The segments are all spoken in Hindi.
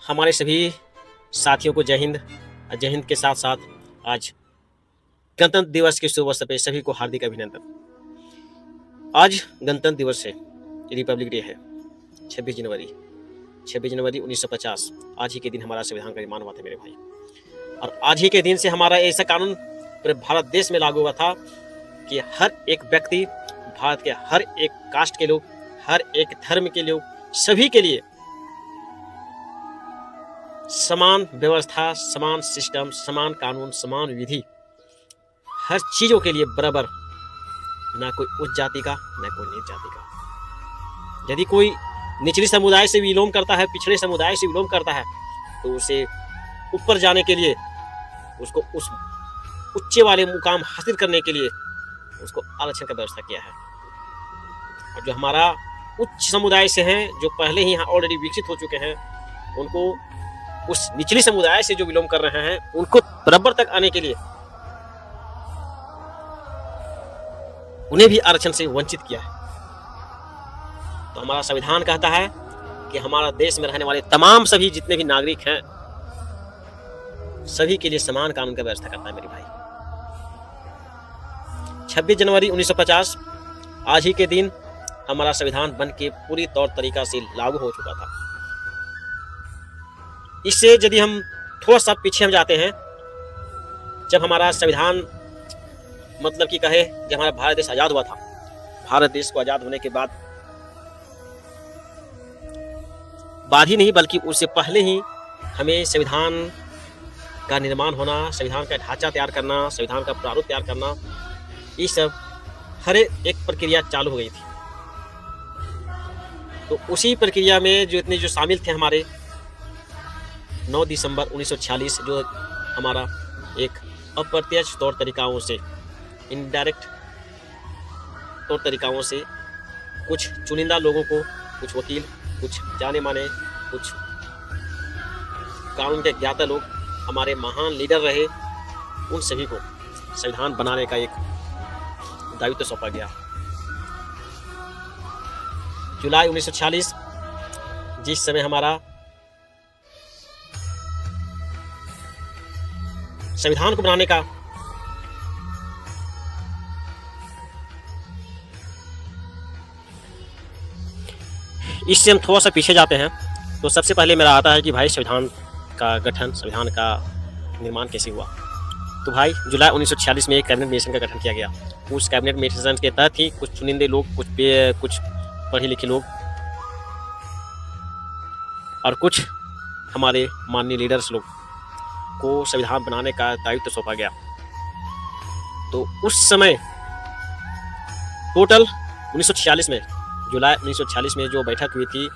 हमारे सभी साथियों को जय हिंद। जय हिंद के साथ साथ आज गणतंत्र दिवस के शुभ अवसर पर सभी को हार्दिक अभिनंदन। आज गणतंत्र दिवस है, रिपब्लिक डे है, 26 जनवरी 1950। आज ही के दिन हमारा संविधान का निर्माण हुआ था मेरे भाई। और आज ही के दिन से हमारा ऐसा कानून पूरे भारत देश में लागू हुआ था कि हर एक व्यक्ति, भारत के हर एक कास्ट के लोग, हर एक धर्म के लोग, सभी के लिए समान व्यवस्था, समान सिस्टम, समान कानून, समान विधि, हर चीजों के लिए बराबर, ना कोई उच्च जाति का, ना कोई नीच जाति का। यदि कोई निचली समुदाय से विलोम करता है, पिछड़े समुदाय से विलोम करता है, तो उसे ऊपर जाने के लिए, उसको उस उच्च वाले मुकाम हासिल करने के लिए उसको आरक्षण का व्यवस्था किया है। और जो हमारा उच्च समुदाय से हैं, जो पहले ही यहाँ ऑलरेडी विकसित हो चुके हैं, उनको उस निचली समुदाय से जो विलोम कर रहे हैं, उनको बराबर तक आने के लिए उन्हें भी आरक्षण से वंचित किया है। तो हमारा संविधान कहता है कि हमारा देश में रहने वाले तमाम सभी जितने भी नागरिक हैं, सभी के लिए समान कानून का व्यवस्था करता है मेरे भाई। 26 जनवरी 1950 आज ही के दिन हमारा संविधान बन के पूरी तौर तरीका से लागू हो चुका था। इससे यदि हम थोड़ा सा पीछे हम जाते हैं, जब हमारा संविधान मतलब कि कहे, जब हमारा भारत देश आजाद हुआ था, भारत देश को आजाद होने के बाद ही नहीं बल्कि उससे पहले ही हमें संविधान का निर्माण होना, संविधान का ढांचा तैयार करना, संविधान का प्रारूप तैयार करना, ये सब हर एक प्रक्रिया चालू हो गई थी। तो उसी प्रक्रिया में जो शामिल थे हमारे 9 दिसंबर 1946, जो हमारा एक अप्रत्यक्ष तौर तरीकाओं से, इनडायरेक्ट तौर तरीकाओं से कुछ चुनिंदा लोगों को, कुछ वकील, कुछ जाने माने, कुछ कानून के ज्ञाता लोग, हमारे महान लीडर रहे, उन सभी को संविधान बनाने का एक दायित्व सौंपा गया। जुलाई 1946 जिस समय हमारा संविधान को बनाने का इससे हम थोड़ा सा पीछे जाते हैं, तो सबसे पहले मेरा आता है कि भाई संविधान का गठन, संविधान का निर्माण कैसे हुआ। तो भाई जुलाई 1946 में एक कैबिनेट मिशन का गठन किया गया। उस कैबिनेट मिशन के तहत ही कुछ चुनिंदे लोग, कुछ पढ़े लिखे लोग और कुछ हमारे माननीय लीडर्स लोग को संविधान बनाने का दायित्व सौंपा गया। तो उस समय टोटल 1946 में, जुलाई 1946 में जो बैठक हुई थी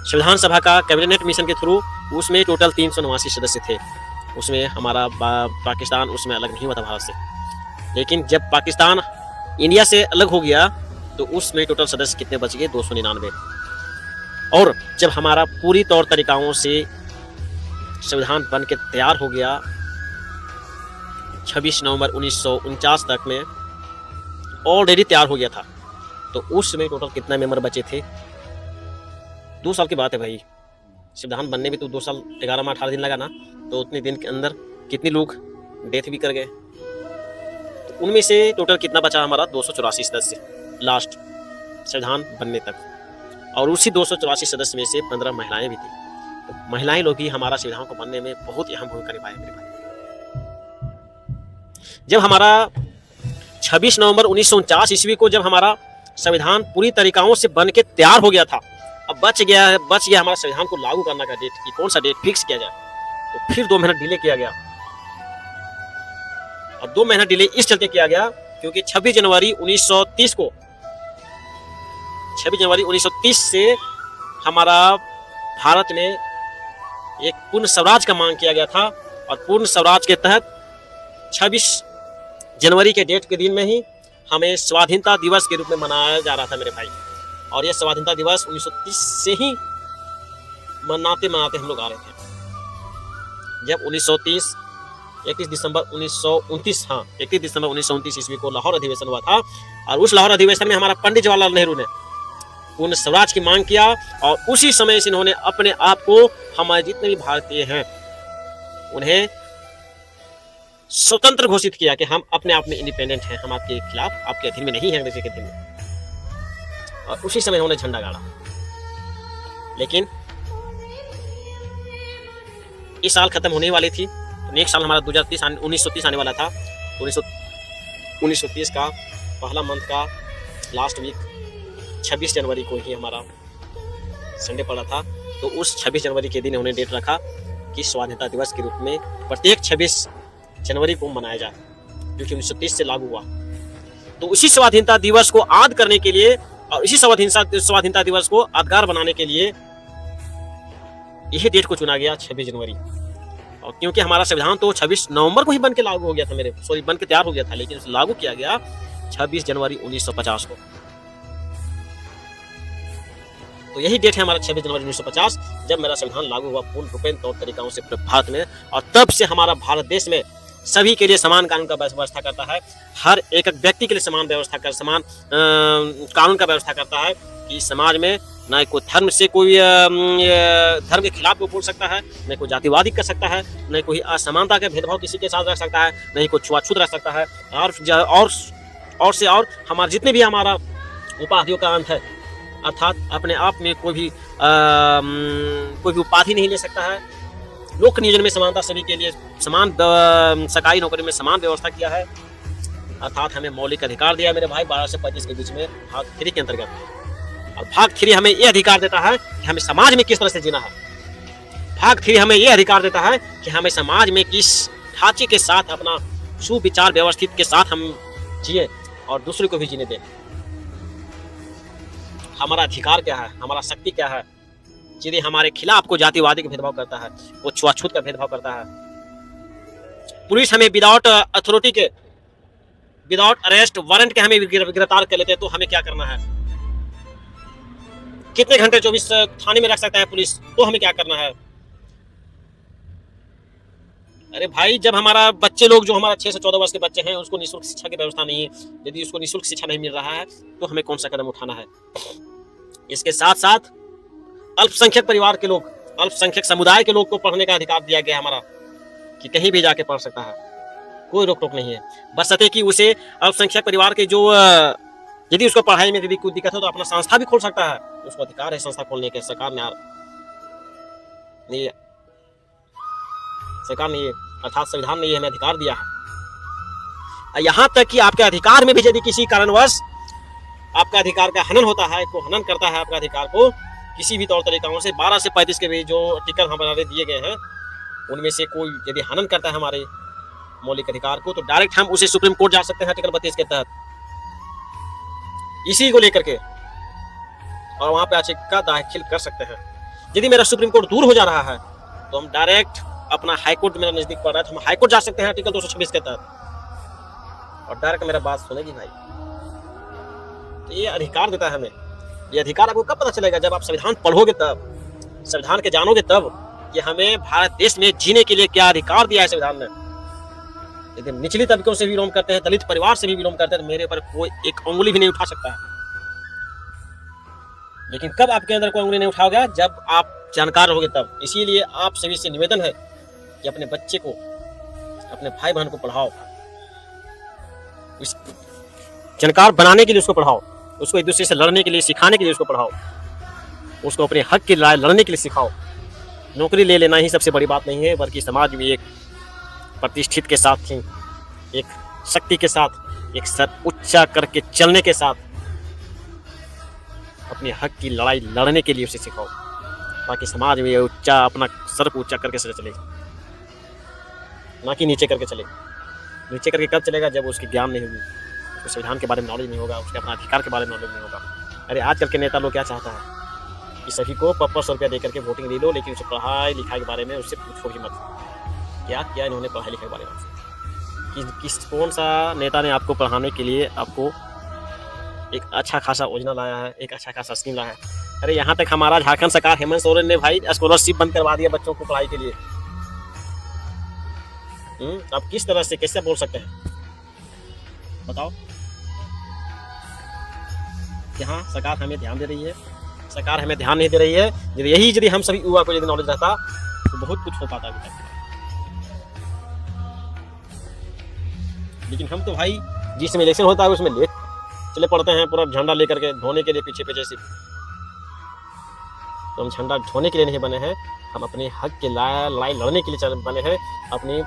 संविधान सभा का कैबिनेट मिशन के थ्रू, उसमें टोटल 389 सदस्य थे। उसमें हमारा पाकिस्तान उसमें अलग नहीं हुआ था भारत से, लेकिन जब पाकिस्तान इंडिया से अलग हो गया तो उसमें टोटल सदस्य कितने बच गए? 299। और जब हमारा पूरी तौर तरीकाओं से संविधान बन के तैयार हो गया 26 नवंबर 1949 तक में ऑलरेडी तैयार हो गया था, तो उस समय टोटल कितना मेंबर बचे थे? 2 साल की बात है भाई। संविधान बनने में तो 2 साल 11 माह 18 दिन लगा ना, तो उतने दिन के अंदर कितने लोग डेथ भी कर गए। तो उनमें से टोटल कितना बचा? हमारा 284 सदस्य लास्ट संविधान बनने तक। और उसी 284 सदस्य में से 15 महिलाएं भी थी। तो महिलाएं लोग भी हमारा संविधान को बनने में बहुत अहम भूमिका निभाए मेरे भाई। जब हमारा 26 नवंबर 1949 ईस्वी को जब हमारा संविधान पूरी तरीकाओं से बन के तैयार हो गया था, अब बच गया हमारा संविधान को लागू करने का डेट की कौन सा डेट फिक्स किया जाए। तो फिर 2 महीना डिले किया गया। और 2 महीना डिले इस चलते किया गया क्योंकि 26 जनवरी 1930 से हमारा भारत में एक पूर्ण स्वराज का मांग किया गया था। और पूर्ण स्वराज के तहत 26 जनवरी के डेट के दिन में ही हमें स्वाधीनता दिवस के रूप में मनाया जा रहा था मेरे भाई। और यह स्वाधीनता दिवस 1930 से ही मनाते हम लोग आ रहे थे। जब 1930 31 दिसंबर 1929 ईस्वी को लाहौर अधिवेशन हुआ था। और उस लाहौर अधिवेशन में हमारा पंडित जवाहरलाल नेहरू ने पूर्ण स्वराज की मांग किया और उसी समय से इन्होंने अपने आप को, हमारे जितने भी भारतीय हैं उन्हें स्वतंत्र घोषित किया कि हम अपने आप में इंडिपेंडेंट हैं, हम आपके खिलाफ, आपके अधीन में नहीं है, अंग्रेजी के अधीन में। और उसी समय उन्होंने झंडा गाड़ा। लेकिन इस साल खत्म होने वाली थी, नेक्स्ट साल हमारा 1930 आने वाला था। 1930 का पहला मंथ का लास्ट वीक 26 जनवरी को ही हमारा संडे पड़ा था। तो उस 26 जनवरी के दिन उन्होंने डेट रखा कि स्वाधीनता दिवस के रूप में प्रत्येक 26 जनवरी को मनाया जाए, जो कि 1930 से लागू हुआ। तो उसी स्वाधीनता दिवस को याद करने के लिए और इसी स्वाधीनता दिवस को यादगार बनाने के लिए यही डेट को चुना गया, 26 जनवरी। और क्योंकि हमारा संविधान तो 26 नवंबर को ही बन के लागू हो गया था, बन के तैयार हो गया था, लेकिन उसे लागू किया गया 26 जनवरी 1950 को। तो यही डेट है हमारा 26 जनवरी 1950, जब मेरा संविधान लागू हुआ पूर्ण रूपेण तौर तरीकों से भारत में। और तब से हमारा भारत देश में सभी के लिए समान कानून का व्यवस्था करता है, हर एक व्यक्ति के लिए समान कानून का व्यवस्था करता है कि समाज में न कोई धर्म से कोई धर्म के खिलाफ कोई बोल सकता है, न कोई जातिवादी कर सकता है, न कोई असमानता के भेदभाव किसी के साथ रख सकता है, न ही कोई छुआछूत रह सकता है। और हमारे जितने भी हमारा उपाधियों का अंत है, अर्थात अपने आप में कोई भी उपाधि नहीं ले सकता है। लोक नियोजन में समानता, सभी के लिए समान, सरकारी नौकरी में समान व्यवस्था किया है, अर्थात हमें मौलिक अधिकार दिया मेरे भाई 12 से 35 के बीच में भाग 3 के अंतर्गत। और भाग 3 हमें यह अधिकार देता है कि हमें समाज में किस तरह से जीना है। भाग 3 हमें यह अधिकार देता है कि हमें समाज में किस ढांचे के साथ अपना सुविचार व्यवस्थित के साथ हम जिए और दूसरे को भी जीने दें। हमारा अधिकार क्या है, हमारा शक्ति क्या है। यदि हमारे खिलाफ कोई जातिवादी का भेदभाव करता है, वो छुआछूत का भेदभाव करता है, पुलिस हमें विदाउट अथॉरिटी के, विदाउट अरेस्ट वारंट के हमें गिरफ्तार कर लेते हैं, तो हमें क्या करना है? कितने घंटे 24 थाने में रख सकता है पुलिस, तो हमें क्या करना है? अरे भाई, जब हमारा बच्चे लोग, जो हमारा 6 से 14 वर्ष के बच्चे हैं, उसको निःशुल्क शिक्षा की व्यवस्था नहीं है, यदि उसको निःशुल्क शिक्षा नहीं मिल रहा है, तो हमें कौन सा कदम उठाना है? इसके साथ साथ अल्पसंख्यक परिवार के लोग, अल्पसंख्यक समुदाय के लोग को पढ़ने का अधिकार दिया गया हमारा, कि कहीं भी जाके पढ़ सकता है, कोई रोक टोक नहीं है, बशर्ते कि उसे अल्पसंख्यक परिवार के जो यदि उसको पढ़ाई में यदि कोई दिक्कत हो तो अपना संस्था भी खोल सकता है, उसको अधिकार है संस्था खोलने के। सरकार ने अर्थात संविधान ने ये हमें अधिकार दिया है। यहाँ तक कि आपके अधिकार में भी यदि किसी कारणवश आपका अधिकार का हनन होता है, को हनन करता है आपका अधिकार को किसी भी तौर तरीकों से, 12 से 35 के भी जो आर्टिकल हमारे दिए गए हैं उनमें से कोई यदि हनन करता है हमारे मौलिक अधिकार को, तो डायरेक्ट हम उसे सुप्रीम कोर्ट जा सकते हैं आर्टिकल 32 के तहत, इसी को लेकर के, और वहां पे याचिका दाखिल कर सकते हैं। यदि मेरा सुप्रीम कोर्ट दूर हो जा रहा है तो हम डायरेक्ट अपना हाई कोर्ट मेरा नजदीक पड़ रहा है तो हम हाई कोर्ट जा सकते हैं आर्टिकल 226 के तहत, और डायरेक्ट मेरा बात सुनेगी भाई। तो ये अधिकार देता है हमें। ये अधिकार आपको कब पता चलेगा? जब आप संविधान पढ़ोगे तब, संविधान के जानोगे तब, कि हमें भारत देश में जीने के लिए क्या अधिकार दिया है संविधान ने। यदि निचली तबकों से भी बिलोंग करते हैं, दलित परिवार से भी बिलोंग करते हैं, तो मेरे पर कोई एक उंगली भी नहीं उठा सकता है। लेकिन कब आपके अंदर कोई उंगली नहीं उठाओगे? जब आप जानकार रहोगे तब। इसीलिए आप सभी से निवेदन है कि अपने बच्चे को, अपने भाई बहन को पढ़ाओ, जानकार बनाने के लिए उसको पढ़ाओ, उसको एक दूसरे से लड़ने के लिए, सिखाने के लिए उसको पढ़ाओ, उसको अपने हक के लिए लड़ने के लिए सिखाओ। नौकरी ले लेना ही सबसे बड़ी बात नहीं है, बल्कि समाज में एक प्रतिष्ठित के साथ ही, एक शक्ति के साथ, एक सर ऊंचा करके चलने के साथ अपने हक की लड़ाई लड़ने के लिए उसे सिखाओ, ताकि समाज में ऊंचा, अपना सर ऊंचा करके चले, ना कि नीचे करके चले। नीचे करके कब चलेगा? जब उसकी ज्ञान नहीं होगी, उसको संविधान के बारे में नॉलेज नहीं होगा, उसके अपना अधिकार के बारे में नॉलेज नहीं होगा। अरे आजकल के नेता लोग क्या चाहता है कि सभी को 500 रुपया दे करके वोटिंग ले लो, लेकिन उसे पढ़ाई लिखाई के बारे में उससे पूछो ही मत। क्या किया इन्होंने पढ़ाई लिखाई के बारे में? कौन सा नेता ने आपको पढ़ाने के लिए आपको एक अच्छा खासा योजना लाया है, एक अच्छा खासा स्कीम लाया है? अरे यहाँ तक हमारा झारखंड सरकार, हेमंत सोरेन ने भाई स्कॉलरशिप बंद करवा दिया बच्चों को पढ़ाई के लिए। आप किस तरह से, कैसे बोल सकते हैं बताओ? कि हाँ, सरकार हमें ध्यान दे रही है, सरकार हमें ध्यान नहीं दे रही है। यदि हम सभी युवा को यदि नॉलेज रहता तो बहुत कुछ हो पाता अभी तक। लेकिन हम तो भाई जिसमें इलेक्शन होता है उसमें लेट चले पड़ते हैं, पूरा झंडा लेकर के ढोने के लिए पीछे पीछे सिर्फ। तो हम झंडा ढोने के लिए नहीं बने हैं, हम अपने हक के लड़ाई लड़ने के लिए बने हैं, अपनी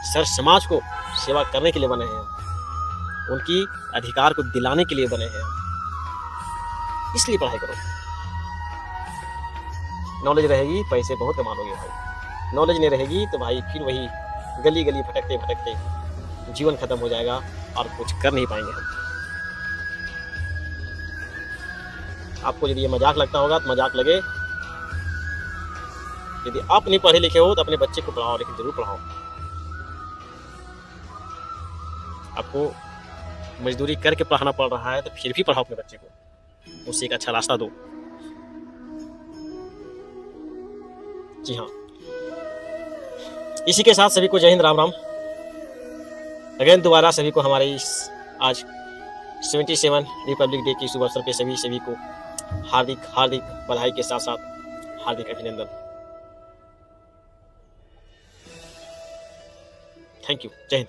सर समाज को सेवा करने के लिए बने हैं, उनकी अधिकार को दिलाने के लिए बने हैं। इसलिए पढ़ाई करो। नॉलेज रहेगी पैसे बहुत कमा लोगे भाई, नॉलेज नहीं रहेगी तो भाई फिर वही गली गली भटकते भटकते जीवन खत्म हो जाएगा और कुछ कर नहीं पाएंगे हम। आपको यदि ये मजाक लगता होगा तो मजाक लगे। यदि आप नहीं पढ़े लिखे हो तो अपने बच्चे को पढ़ाओ, लेकिन जरूर पढ़ाओ। आपको मजदूरी करके पढ़ाना पड़ रहा है तो फिर भी पढ़ाओ अपने बच्चे को, उसे एक अच्छा रास्ता दो। जी हाँ, इसी के साथ सभी को जय हिंद, राम राम। अगेन दोबारा सभी को हमारे इस आज 77 रिपब्लिक डे की शुभ अवसर पे सभी को हार्दिक हार्दिक बधाई के साथ साथ हार्दिक अभिनंदन। थैंक यू, जय हिंद।